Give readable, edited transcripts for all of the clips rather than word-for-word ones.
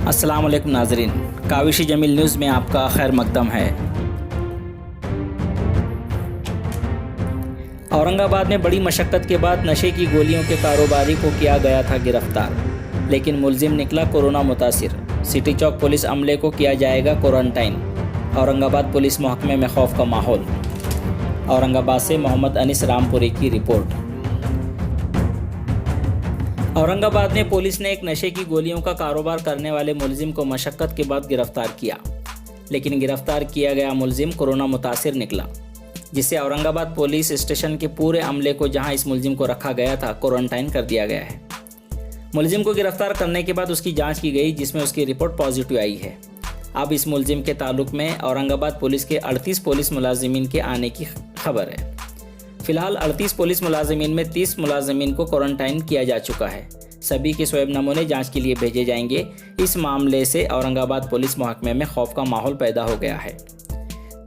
अस्सलाम वालेकुम नाज़रीन, काविशी जमील न्यूज़ में आपका खैर मकदम है। औरंगाबाद में बड़ी मशक्क़त के बाद नशे की गोलियों के कारोबारी को किया गया था गिरफ्तार, लेकिन मुलजिम निकला कोरोना मुतासिर। सिटी चौक पुलिस अमले को किया जाएगा क्वारंटाइन। औरंगाबाद पुलिस महकमे में खौफ का माहौल। औरंगाबाद से मोहम्मद अनीस रामपुरी की रिपोर्ट। औरंगाबाद में पुलिस ने एक नशे की गोलियों का कारोबार करने वाले मुलजिम को मशक्क़त के बाद गिरफ्तार किया, लेकिन गिरफ्तार किया गया मुलजिम कोरोना मुतासिर निकला, जिससे औरंगाबाद पुलिस स्टेशन के पूरे अमले को जहां इस मुलजिम को रखा गया था क्वारंटाइन कर दिया गया है। मुलजिम को गिरफ्तार करने के बाद उसकी जांच की गई, जिसमें उसकी रिपोर्ट पॉजिटिव आई है। अब इस मुलजिम के ताल्लुक में औरंगाबाद पुलिस के 38 पुलिस मुलाजिमीन के आने की खबर है। फिलहाल 38 पुलिस मुलाजिमीन में 30 मुलाजिमीन को क्वारंटाइन किया जा चुका है। सभी के स्वैब नमूने जांच के लिए भेजे जाएंगे। इस मामले से औरंगाबाद पुलिस महकमे में खौफ का माहौल पैदा हो गया है।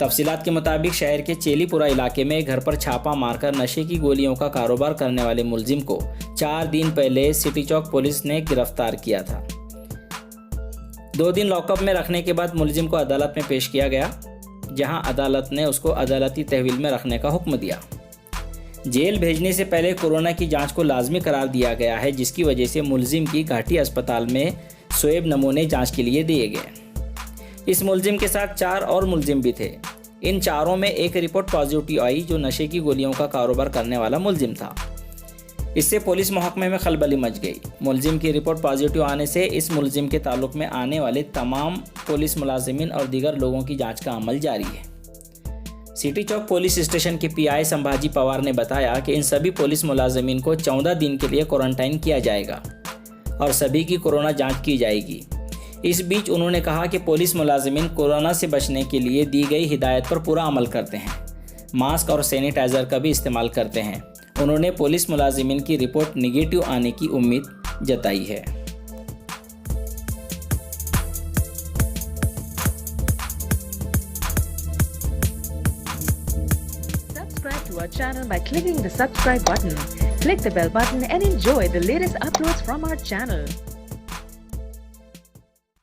तफसीलात के मुताबिक शहर के चेलीपुरा इलाके में घर पर छापा मारकर नशे की गोलियों का कारोबार करने वाले मुलजिम को 4 दिन पहले सिटी चौक पुलिस ने गिरफ्तार किया था। 2 दिन लॉकअप में रखने के बाद मुलजिम को अदालत में पेश किया गया, जहां अदालत ने उसको अदालती तहवील में रखने का हुक्म दिया। जेल भेजने से पहले कोरोना की जांच को लाजमी करार दिया गया है, जिसकी वजह से मुलजिम की घाटी अस्पताल में स्वैब नमूने जांच के लिए दिए गए। इस मुलजिम के साथ 4 और मुलजिम भी थे। इन चारों में एक रिपोर्ट पॉजिटिव आई, जो नशे की गोलियों का कारोबार करने वाला मुलजिम था। इससे पुलिस महकमे में खलबली मच गई। मुलजिम की रिपोर्ट पॉजिटिव आने से इस मुलजिम के ताल्लुक में आने वाले तमाम पुलिस मुलाजिमीन और दीगर लोगों की जाँच का अमल जारी है। सिटी चौक पुलिस स्टेशन के पीआई संभाजी पवार ने बताया कि इन सभी पुलिस मुलाजिमीन को 14 दिन के लिए क्वारंटाइन किया जाएगा और सभी की कोरोना जांच की जाएगी। इस बीच उन्होंने कहा कि पुलिस मुलाजिमीन कोरोना से बचने के लिए दी गई हिदायत पर पूरा अमल करते हैं, मास्क और सैनिटाइज़र का भी इस्तेमाल करते हैं। उन्होंने पुलिस मुलाजिमीन की रिपोर्ट निगेटिव आने की उम्मीद जताई है। Subscribe to our channel by clicking the subscribe button. Click the bell button and enjoy the latest uploads from our channel.